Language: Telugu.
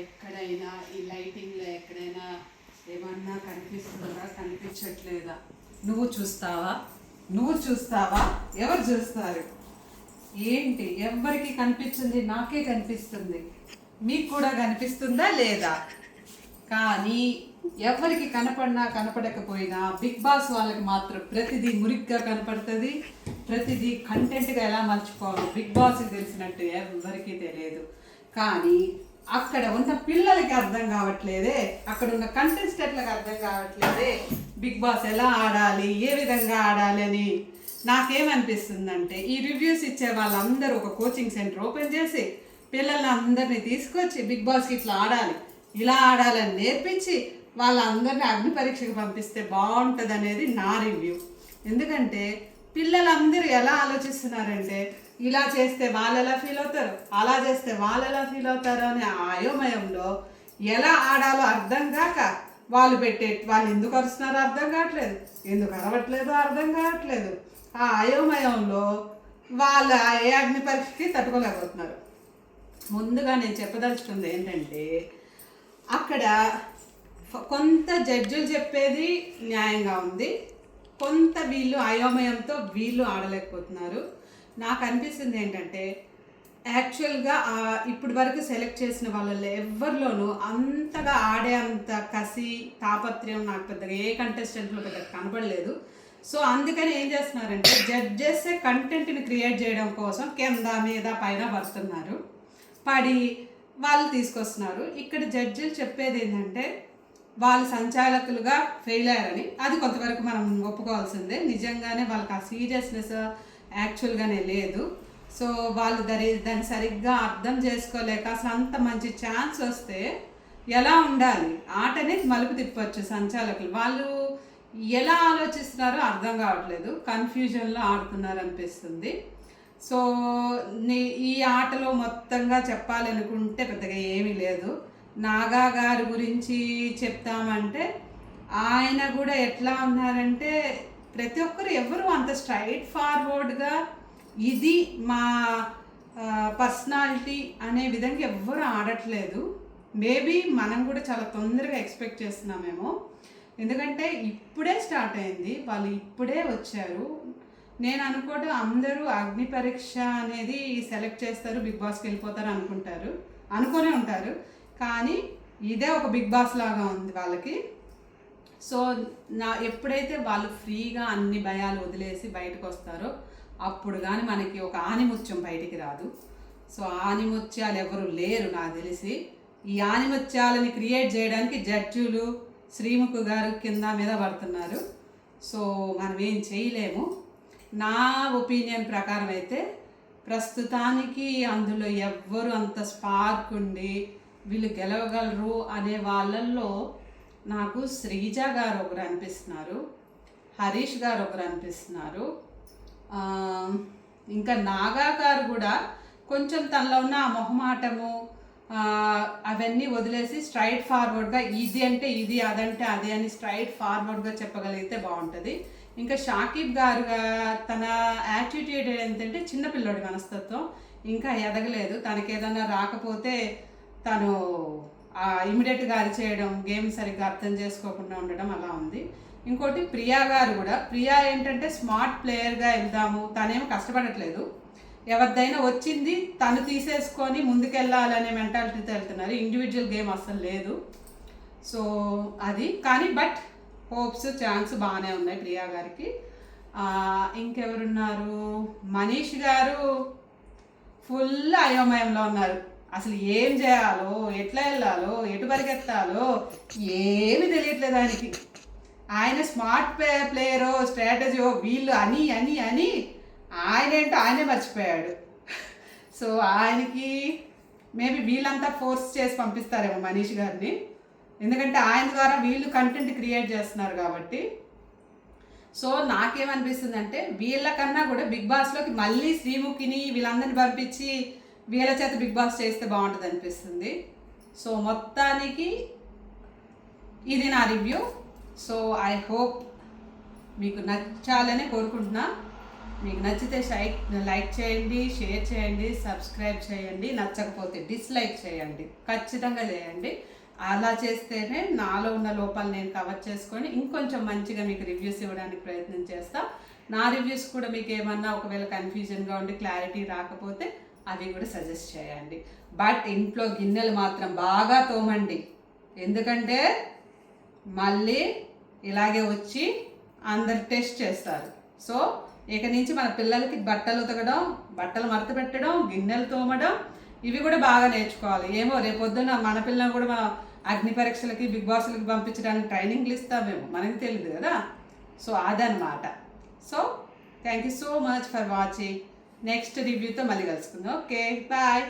ఎక్కడైనా ఈ లైటింగ్లో ఎక్కడైనా ఏమన్నా కనిపిస్తుందా, కనిపించట్లేదా? నువ్వు చూస్తావా? నువ్వు చూస్తావా? ఎవరు చూస్తారు? ఏంటి ఎవరికి కనిపించింది? నాకే కనిపిస్తుంది. మీకు కూడా కనిపిస్తుందా లేదా? కానీ ఎవరికి కనపడినా కనపడకపోయినా బిగ్ బాస్ వాళ్ళకి మాత్రం ప్రతిదీ మురిగ్గా కనపడుతుంది. ప్రతిదీ కంటెంట్గా ఎలా మర్చిపోవాలో బిగ్ బాస్కి తెలిసినట్టు ఎవరికీ తెలియదు. కానీ అక్కడ ఉన్న పిల్లలకి అర్థం కావట్లేదే, అక్కడ ఉన్న కంటెస్టెంట్లకు అర్థం కావట్లేదే బిగ్ బాస్ ఎలా ఆడాలి, ఏ విధంగా ఆడాలి అని. నాకేమనిపిస్తుందంటే ఈ రివ్యూస్ ఇచ్చే వాళ్ళందరూ ఒక కోచింగ్ సెంటర్ ఓపెన్ చేసి పిల్లల్ని అందరినీ తీసుకొచ్చి బిగ్ బాస్కి ఇట్లా ఆడాలి, ఇలా ఆడాలని నేర్పించి వాళ్ళందరినీ అగ్ని పరీక్షకు పంపిస్తే బాగుంటుంది అనేది నా రివ్యూ. ఎందుకంటే పిల్లలందరూ ఎలా ఆలోచిస్తున్నారంటే ఇలా చేస్తే వాళ్ళు ఎలా ఫీల్ అవుతారు, అలా చేస్తే వాళ్ళు ఎలా ఫీల్ అవుతారు అనే అయోమయంలో ఎలా ఆడాలో అర్థం కాక వాళ్ళు ఎందుకు అరుస్తున్నారో అర్థం కావట్లేదు, ఎందుకు అరవట్లేదో అర్థం కావట్లేదు. ఆ అయోమయంలో వాళ్ళ ఏ అగ్ని పరీక్షకి తట్టుకోలేకపోతున్నారు. ముందుగా నేను చెప్పదలుచుకుంది ఏంటంటే అక్కడ కొంత జడ్జిలు చెప్పేది న్యాయంగా ఉంది, కొంత వీళ్ళు అయోమయంతో వీళ్ళు ఆడలేకపోతున్నారు. నాకు అనిపిస్తుంది ఏంటంటే యాక్చువల్గా ఇప్పటి వరకు సెలెక్ట్ చేసిన వాళ్ళల్లో ఎవరిలోనూ అంతగా ఆడే అంత కసి తాపత్రయం నాకు పెద్దగా ఏ కంటెస్టెంట్లో పెద్దగా కనపడలేదు. సో అందుకని ఏం చేస్తున్నారంటే జడ్జెస్ కంటెంట్ని క్రియేట్ చేయడం కోసం కింద మీద పైన పడుతున్నారు, పడి వాళ్ళు తీసుకొస్తున్నారు. ఇక్కడ జడ్జిలు చెప్పేది ఏంటంటే వాళ్ళు సంచాలకులుగా ఫెయిల్ అయ్యారని. అది కొంతవరకు మనం ఒప్పుకోవాల్సిందే, నిజంగానే వాళ్ళకి ఆ సీరియస్నెస్ యాక్చువల్గానే లేదు. సో వాళ్ళు దాన్ని సరిగ్గా అర్థం చేసుకోలేక అసలు అంత మంచి ఛాన్స్ వస్తే ఎలా ఉండాలి, ఆటనే మలుపు తిప్పవచ్చు సంచాలకులు. వాళ్ళు ఎలా ఆలోచిస్తున్నారో అర్థం కావట్లేదు, కన్ఫ్యూజన్లో ఆడుతున్నారు అనిపిస్తుంది. సో ఈ ఆటలో మొత్తంగా చెప్పాలనుకుంటే పెద్దగా ఏమీ లేదు. నాగా గారి గురించి చెప్తామంటే ఆయన కూడా ఎట్లా ఉన్నారంటే ప్రతి ఒక్కరు ఎవరు అంత స్ట్రైట్ ఫార్వర్డ్గా ఇది మా పర్సనాలిటీ అనే విధంగా ఎవ్వరు ఆడట్లేదు. మేబీ మనం కూడా చాలా తొందరగా ఎక్స్పెక్ట్ చేస్తున్నామేమో, ఎందుకంటే ఇప్పుడే స్టార్ట్ అయింది, వాళ్ళు ఇప్పుడే వచ్చారు. నేను అనుకోవడం అందరూ అగ్ని పరీక్ష అనేది సెలెక్ట్ చేస్తారు, బిగ్ బాస్కి వెళ్ళిపోతారు అనుకునే ఉంటారు. కానీ ఇదే ఒక బిగ్ బాస్ లాగా ఉంది వాళ్ళకి. సో ఎప్పుడైతే వాళ్ళు ఫ్రీగా అన్ని భయాలు వదిలేసి బయటకు వస్తారో అప్పుడు కానీ మనకి ఒక ఆనిముత్యం బయటికి రాదు. సో ఆనిముత్యాలు ఎవరు లేరు నాకు తెలిసి. ఈ ఆనిముత్యాలని క్రియేట్ చేయడానికి జడ్జులు శ్రీముఖు గారు కింద మీద పడుతున్నారు. సో మనం ఏం చేయలేము. నా ఒపీనియన్ ప్రకారం అయితే ప్రస్తుతానికి అందులో ఎవ్వరు అంత స్పార్క్ ఉండి వీళ్ళు గెలవగలరు అనే వాళ్ళల్లో నాకు శ్రీజ గారు ఒకరు అనిపిస్తున్నారు, హరీష్ గారు ఒకరు అనిపిస్తున్నారు, ఇంకా నాగా గారు కూడా కొంచెం తనలో ఉన్న ఆ మొహమాటము అవన్నీ వదిలేసి స్ట్రైట్ ఫార్వర్డ్గా ఇది అంటే ఇది, అదంటే అది అని స్ట్రైట్ ఫార్వర్డ్గా చెప్పగలిగితే బాగుంటుంది. ఇంకా షాకిబ్ గారు తన యాటిట్యూడ్ ఏంటంటే చిన్నపిల్లడి మనస్తత్వం, ఇంకా ఎదగలేదు. తనకి ఏదన్నా రాకపోతే తను ఇమీడియట్గా అరిచేయడం, గేమ్ సరిగ్గా అర్థం చేసుకోకుండా ఉండడం అలా ఉంది. ఇంకోటి ప్రియా గారు కూడా, ప్రియా ఏంటంటే స్మార్ట్ ప్లేయర్గా వెళ్దాము, తనేమో కష్టపడట్లేదు, ఎవరిదైనా వచ్చింది తను తీసేసుకొని ముందుకెళ్ళాలనే మెంటాలిటీతో వెళ్తున్నారు, ఇండివిజువల్ గేమ్ అస్సలు లేదు. సో అది కానీ బట్ హోప్స్ ఛాన్స్ బాగానే ఉన్నాయి ప్రియా గారికి. ఇంకెవరున్నారు, మనీష్ గారు ఫుల్ అయోమయంలో ఉన్నారు. అసలు ఏం చేయాలో, ఎట్లా వెళ్ళాలో, ఎటు పరిగెత్తాలో ఏమీ తెలియట్లేదు ఆయనకి. ఆయన స్మార్ట్ ప్లేయరో స్ట్రాటజీయో వీళ్ళు అని అని అని ఆయనేంటో ఆయనే మర్చిపోయాడు. సో ఆయనకి మేబీ వీళ్ళంతా ఫోర్స్ చేసి పంపిస్తారేమో మనీష్ గారిని, ఎందుకంటే ఆయన ద్వారా వీళ్ళు కంటెంట్ క్రియేట్ చేస్తున్నారు కాబట్టి. సో నాకేమనిపిస్తుంది అంటే వీళ్ళకన్నా కూడా బిగ్ బాస్లోకి మళ్ళీ శ్రీముఖిని వీళ్ళందరినీ పంపించి వీళ్ళ చేత బిగ్ బాస్ చేస్తే బాగుంటుంది అనిపిస్తుంది. సో మొత్తానికి ఇది నా రివ్యూ. సో ఐ హోప్ మీకు నచ్చాలనే కోరుకుంటున్నా. మీకు నచ్చితే లైక్ చేయండి, షేర్ చేయండి, సబ్స్క్రైబ్ చేయండి. నచ్చకపోతే డిస్లైక్ చేయండి, ఖచ్చితంగా చేయండి. అలా చేస్తేనే నాలో ఉన్న లోపాలు నేను కవర్ చేసుకొని ఇంకొంచెం మంచిగా మీకు రివ్యూస్ ఇవ్వడానికి ప్రయత్నం చేస్తా. నా రివ్యూస్ కూడా మీకు ఏమన్నా ఒకవేళ కన్ఫ్యూజన్గా ఉండి క్లారిటీ రాకపోతే అవి కూడా సజెస్ట్ చేయండి. బట్ ఇంట్లో గిన్నెలు మాత్రం బాగా తోమండి, ఎందుకంటే మళ్ళీ ఇలాగే వచ్చి అందరు టెస్ట్ చేస్తారు. సో ఇక నుంచి మన పిల్లలకి బట్టలు ఉతకడం, బట్టలు మడత పెట్టడం, గిన్నెలు తోమడం ఇవి కూడా బాగా నేర్చుకోవాలి. ఏమో రేపొద్దున మన పిల్లలు కూడా మనం అగ్ని పరీక్షలకి, బిగ్ బాస్లకి పంపించడానికి ట్రైనింగ్లు ఇస్తామేమో, మనకి తెలియదు కదా. సో అదనమాట. So thank you so much for watching. Next రివ్యూతో మళ్ళీ కలుసుకుందాం. Okay, bye.